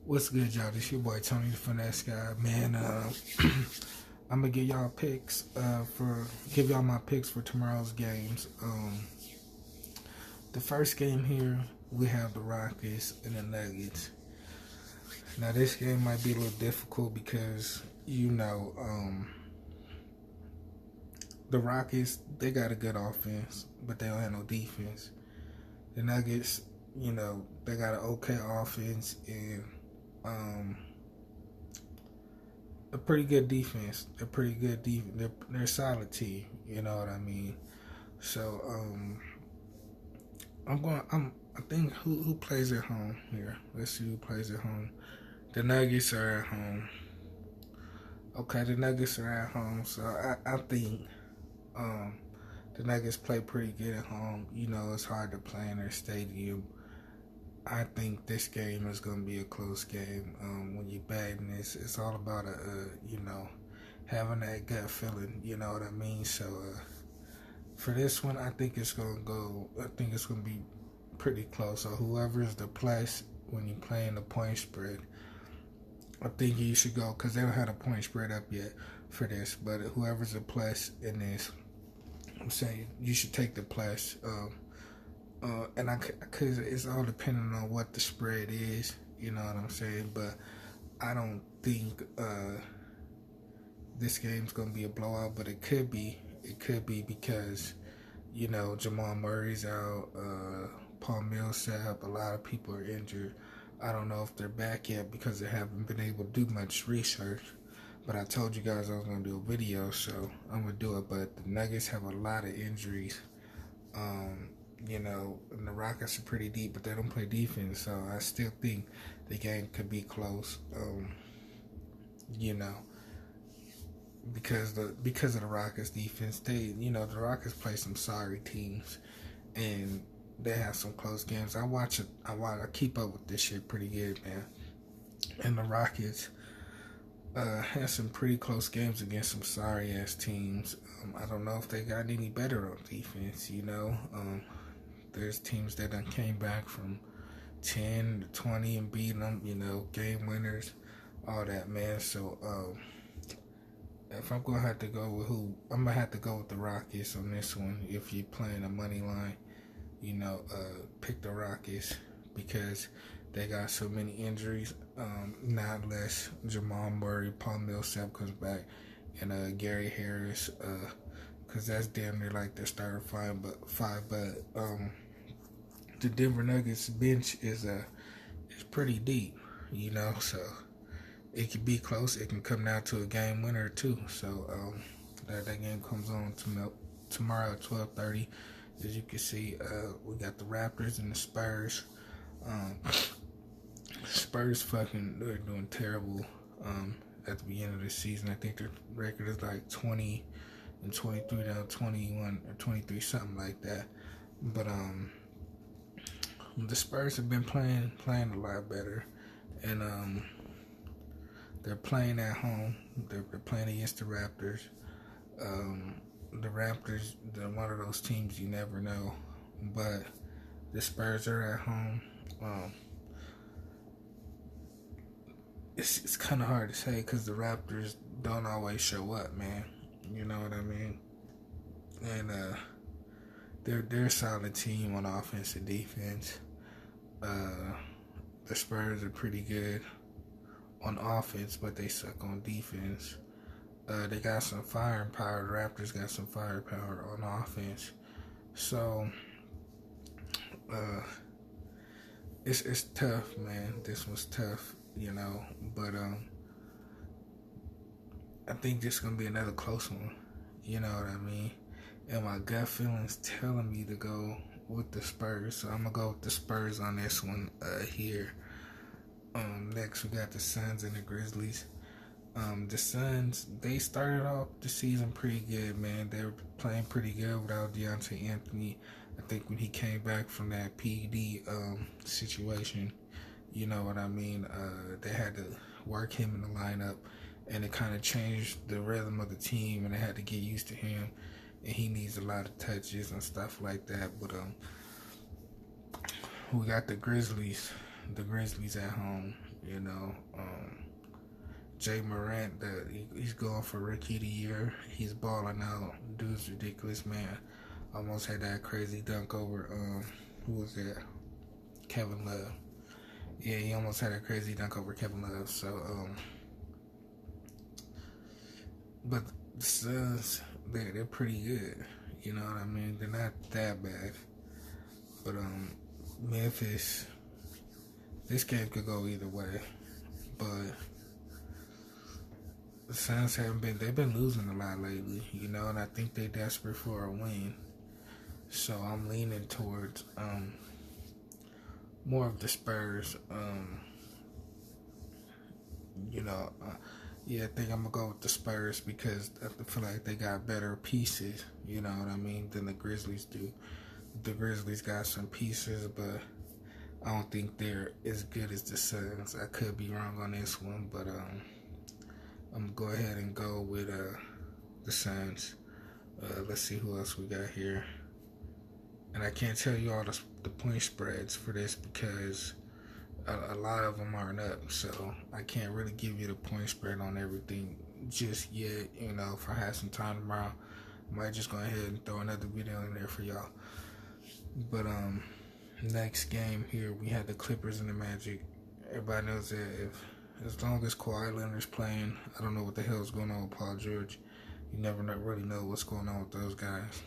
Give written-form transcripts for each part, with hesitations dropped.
What's good, y'all? This your boy Tony the Finesse Guy, man. I'm gonna give y'all picks give y'all my picks for tomorrow's games. The first game here we have the Rockets and the Nuggets. Now this game might be a little difficult because the Rockets, they got a good offense, but they don't have no defense. The Nuggets, they got an okay offense and a pretty good defense. They're pretty good defense. They're a solid team. You know what I mean? So I think who plays at home here. Let's see who plays at home. The Nuggets are at home. Okay, the Nuggets are at home. So I think the Nuggets play pretty good at home. It's hard to play in their stadium. I think this game is going to be a close game. When you're batting, it's all about having that gut feeling. You know what I mean? So for this one, I think it's going to be pretty close. So whoever's the plus when you're playing the point spread, I think you should go, because they don't have a point spread up yet for this. But whoever's the plus in this, I'm saying you should take the plus. Because it's all depending on what the spread is, you know what I'm saying? But I don't think this game's gonna be a blowout, but it could be. It could be because Jamal Murray's out, Paul Millsap, a lot of people are injured. I don't know if they're back yet because they haven't been able to do much research. But I told you guys I was gonna do a video, so I'm gonna do it. But the Nuggets have a lot of injuries. And the Rockets are pretty deep, but they don't play defense, so I still think the game could be close. Because of the Rockets defense, the Rockets play some sorry teams, and they have some close games. I keep up with this shit pretty good, man. And the Rockets had some pretty close games against some sorry ass teams. I don't know if they got any better on defense. There's teams that done came back from 10 to 20 and beating them, game winners, all that, man. So, if I'm going to have to go with I'm going to have to go with the Rockets on this one. If you're playing a money line, pick the Rockets because they got so many injuries. Not unless Jamal Murray, Paul Millsap comes back, and Gary Harris, because that's damn near like their starting five. But the Denver Nuggets bench is pretty deep, so it could be close. It can come down to a game winner too. So that game comes on tomorrow at 12:30. As you can see, we got the Raptors and the Spurs. Spurs they're doing terrible at the beginning of the season. I think their record is like 20 and 23 down 21 or 23, something like that. But the Spurs have been playing a lot better, and they're playing at home. They're playing against the Raptors. The Raptors, they're one of those teams you never know, but the Spurs are at home. It's kind of hard to say because the Raptors don't always show up, man. You know what I mean? And they're a solid team on offense and defense. The Spurs are pretty good on offense, but they suck on defense. They got some firepower. The Raptors got some firepower on offense. So it's tough, man. This was tough, but I think this is gonna be another close one. You know what I mean? And my gut feeling's telling me to go with the Spurs, so I'm gonna go with the Spurs on this one here. Next we got the Suns and the Grizzlies. The Suns, they started off the season pretty good, man. They were playing pretty good without DeAndre Anthony. I think when he came back from that PED situation, you know what I mean, they had to work him in the lineup, and it kind of changed the rhythm of the team, and they had to get used to him, and he needs a lot of touches and stuff like that. But we got the Grizzlies at home. You know, Jay Morant, he's going for Rookie of the Year. He's balling out. Dude's ridiculous, man. Almost had that crazy dunk over who was that? Kevin Love. Yeah, he almost had a crazy dunk over Kevin Love. So but the Suns, they're pretty good. You know what I mean? They're not that bad. But Memphis, this game could go either way. But the Suns they've been losing a lot lately, you know, and I think they're desperate for a win. So I'm leaning towards more of the Spurs. Yeah, I think I'm gonna go with the Spurs because I feel like they got better pieces, you know what I mean, than the Grizzlies do. The Grizzlies got some pieces, but I don't think they're as good as the Suns. I could be wrong on this one, but I'm gonna go ahead and go with the Suns. Let's see who else we got here. And I can't tell you all the point spreads for this because a lot of them aren't up, so I can't really give you the point spread on everything just yet. You know, if I have some time tomorrow, I might just go ahead and throw another video in there for y'all. But next game here, we had the Clippers and the Magic. Everybody knows that as long as Kawhi Leonard's playing, I don't know what the hell's going on with Paul George. You never really know what's going on with those guys.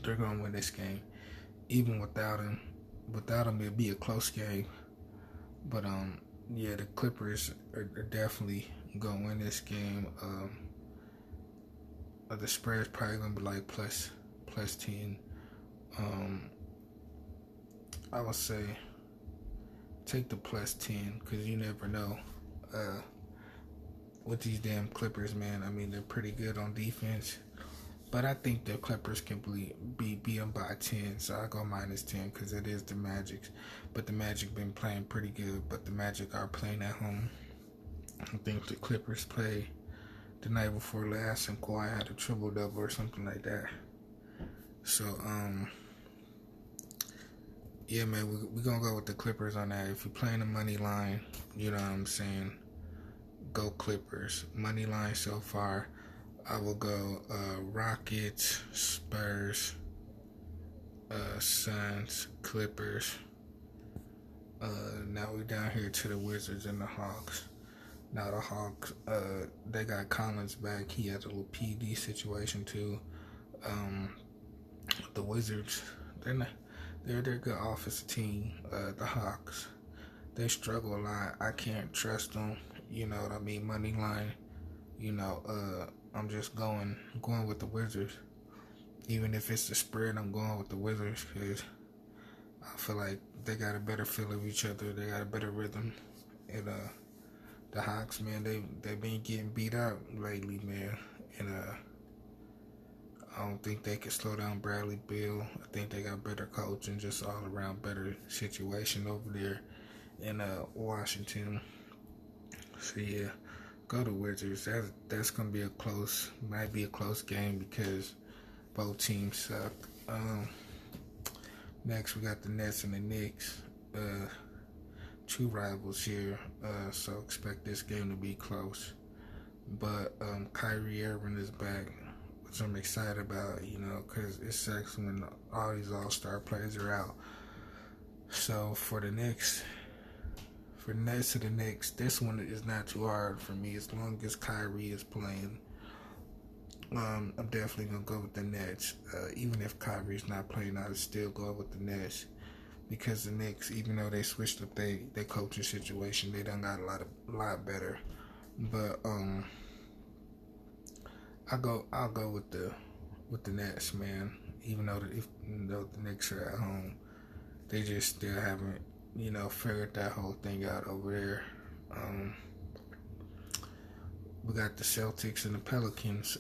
They're going to win this game. Even without him, it'd be a close game. But, yeah, the Clippers are definitely going to win this game. The spread's probably going to be like plus 10. I would say take the plus 10 because you never know with these damn Clippers, man. I mean, they're pretty good on defense. But I think the Clippers can beat them by 10, so I go minus 10 because it is the Magic. But the Magic been playing pretty good, but the Magic are playing at home. I think the Clippers played the night before last and Kawhi had a triple-double or something like that. So, yeah, man, we're going to go with the Clippers on that. If you're playing the money line, you know what I'm saying, go Clippers. Money line so far, I will go Rockets, Spurs, Suns, Clippers. Now we're down here to the Wizards and the Hawks. Now the Hawks, they got Collins back. He has a little PD situation too. The Wizards, they're a good offensive team. The Hawks, they struggle a lot. I can't trust them. You know what I mean? Money line. You know, I'm just going with the Wizards. Even if it's the spread, I'm going with the Wizards because I feel like they got a better feel of each other. They got a better rhythm. And the Hawks, man, they've been getting beat up lately, man. And I don't think they can slow down Bradley Beal. I think they got better coach and just all around better situation over there in Washington. So yeah, go to Wizards. That's gonna be might be a close game because both teams suck. Next we got the Nets and the Knicks. Two rivals here, so expect this game to be close. But Kyrie Irving is back, which I'm excited about, you know, because it sucks when all these all-star players are out. So for the Nets to the Knicks, this one is not too hard for me as long as Kyrie is playing. I'm definitely going to go with the Nets. Even if Kyrie's not playing, I'd still go with the Nets. Because the Knicks, even though they switched up their coaching situation, they done got a lot better. But I'll go with the Nets, man. Even though the Knicks are at home, they just still haven't, you know, figured that whole thing out over there. We got the Celtics and the Pelicans.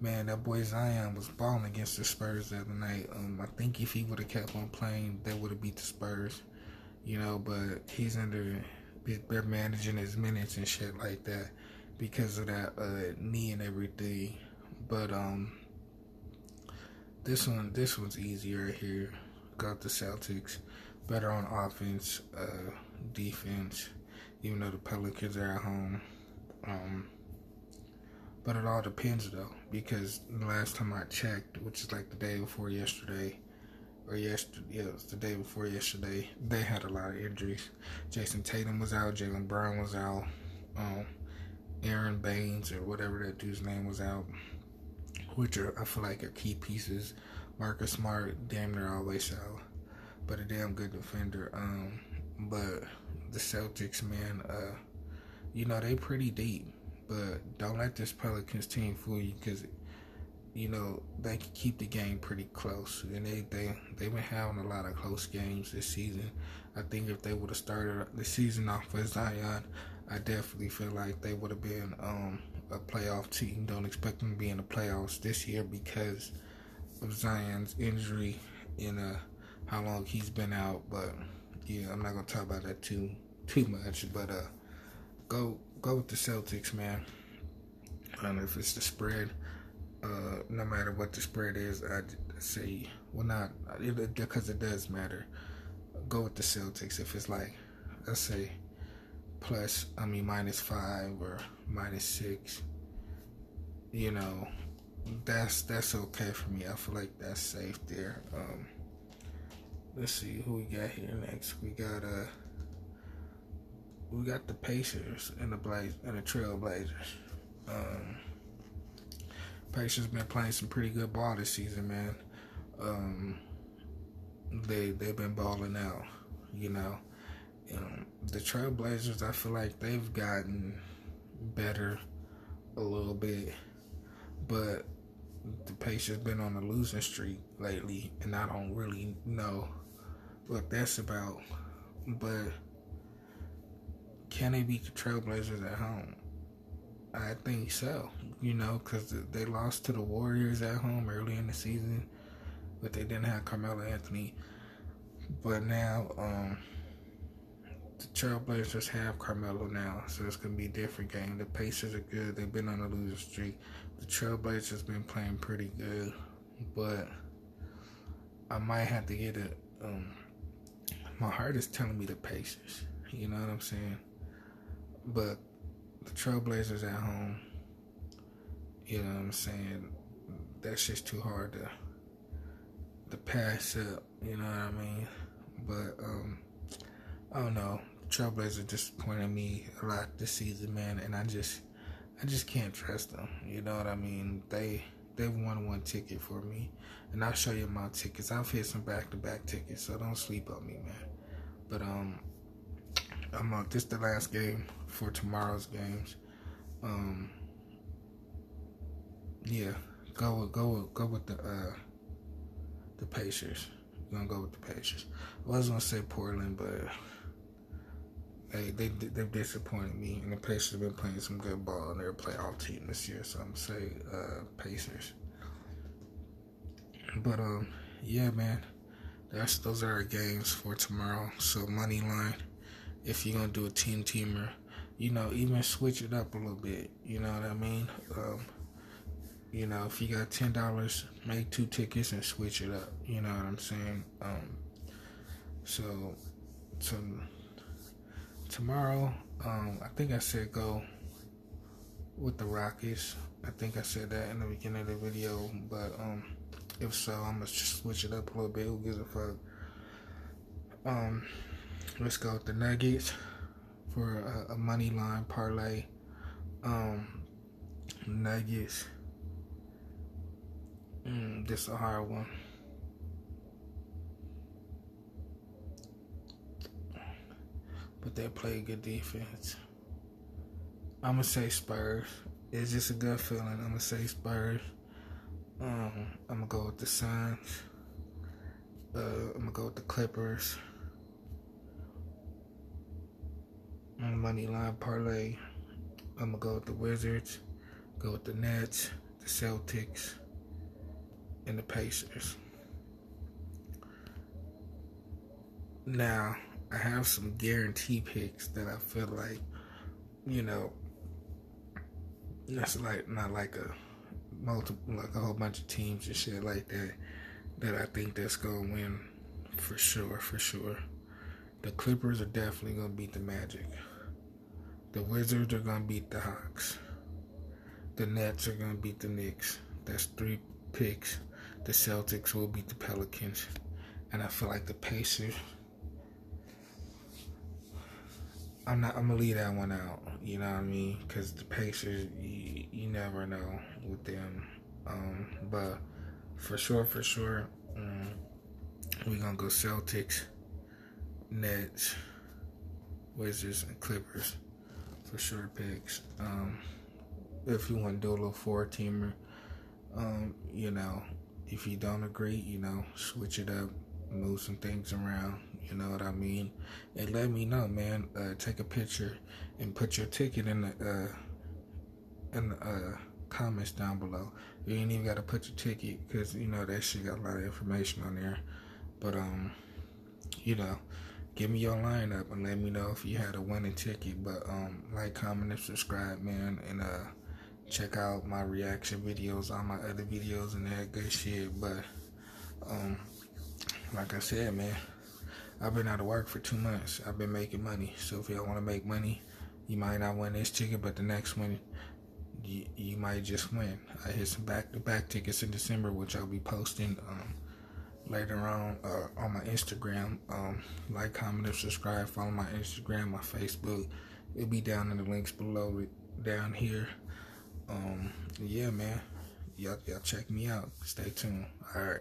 Man, that boy Zion was balling against the Spurs the other night. I think if he would have kept on playing, they would have beat the Spurs. You know, but they're managing his minutes and shit like that because of that knee and everything. But this one's easy right here. Got the Celtics. better on offense, defense, even though the Pelicans are at home. But it all depends though, because the last time I checked, which is like the day before yesterday, it was the day before yesterday, they had a lot of injuries. Jason Tatum was out, Jaylen Brown was out, Aaron Baines or whatever that dude's name was out, which I feel like are key pieces. Marcus Smart, damn near always out, but a damn good defender. But the Celtics, man, they pretty deep. But don't let this Pelicans team fool you, because they can keep the game pretty close, and they've been having a lot of close games this season. I think if they would have started the season off with Zion, I definitely feel like they would have been a playoff team. Don't expect them to be in the playoffs this year because of Zion's injury and how long he's been out. But yeah, I'm not gonna talk about that too much. But go with the Celtics, man. If it's the spread, no matter what the spread is, I'd say, because it does matter. Go with the Celtics. If it's like, let's say, -5 or -6, that's okay for me. I feel like that's safe there. Let's see who we got here next. We got the Pacers and the Trailblazers. Pacers been playing some pretty good ball this season, man. They've been balling out, the Trailblazers, I feel like they've gotten better a little bit, but the Pacers been on a losing streak lately, and I don't really know what that's about. But can they beat the Trailblazers at home? I think so, because they lost to the Warriors at home early in the season, but they didn't have Carmelo Anthony. But now, the Trailblazers have Carmelo now, so it's going to be a different game. The Pacers are good. They've been on a losing streak. The Trailblazers been playing pretty good, but I might have to get my heart is telling me the Pacers. You know what I'm saying? But the Trailblazers at home, you know what I'm saying? That's just too hard to pass up, you know what I mean? But I don't know. Trailblazers disappointed me a lot this season, man, and I just can't trust them. You know what I mean? They won one ticket for me, and I'll show you my tickets. I've hit some back-to-back tickets, so don't sleep on me, man. But this is the last game for tomorrow's games. Yeah, go with the Pacers. We're gonna go with the Pacers. I was gonna say Portland, but they've disappointed me, and the Pacers have been playing some good ball, and they're a playoff team this year, so I'm gonna say Pacers. But yeah, man, those are our games for tomorrow. So money line, if you're gonna do a teamer, even switch it up a little bit. You know what I mean? If you got $10, make 2 tickets and switch it up. You know what I'm saying? So tomorrow, I think I said go with the Rockets. I think I said that in the beginning of the video, but if so, I'm gonna just switch it up a little bit. Who gives a fuck? Let's go with the Nuggets for a money line parlay. Nuggets. This is a hard one. But they play good defense. I'm going to say Spurs. It's just a good feeling. I'm going to say Spurs. I'm going to go with the Suns. I'm going to go with the Clippers. Money line parlay. I'm going to go with the Wizards. Go with the Nets, the Celtics, and the Pacers. Now, I have some guarantee picks that I feel like, that's not like a whole bunch of teams and shit like that I think that's gonna win for sure. The Clippers are definitely gonna beat the Magic. The Wizards are gonna beat the Hawks. The Nets are gonna beat the Knicks. That's 3 picks. The Celtics will beat the Pelicans. And I feel like the Pacers, I'm gonna leave that one out. You know what I mean? Because the Pacers, you never know with them. But for sure, we're gonna go Celtics, Nets, Wizards, and Clippers for sure picks. If you want to do a little 4-teamer, you know, if you don't agree, you know, switch it up, move some things around. You know what I mean? And let me know, man. Take a picture and put your ticket in the comments down below. You ain't even got to put your ticket because you know that shit got a lot of information on there. But you know, give me your lineup and let me know if you had a winning ticket. But like, comment, and subscribe, man, and check out my reaction videos on my other videos and that good shit. But like I said, man, I've been out of work for 2 months. I've been making money. So if y'all want to make money, you might not win this ticket, but the next one, you might just win. I hit some back-to-back tickets in December, which I'll be posting later on my Instagram. Like, comment, and subscribe. Follow my Instagram, my Facebook. It'll be down in the links below, down here. Yeah, man. Y'all check me out. Stay tuned. All right.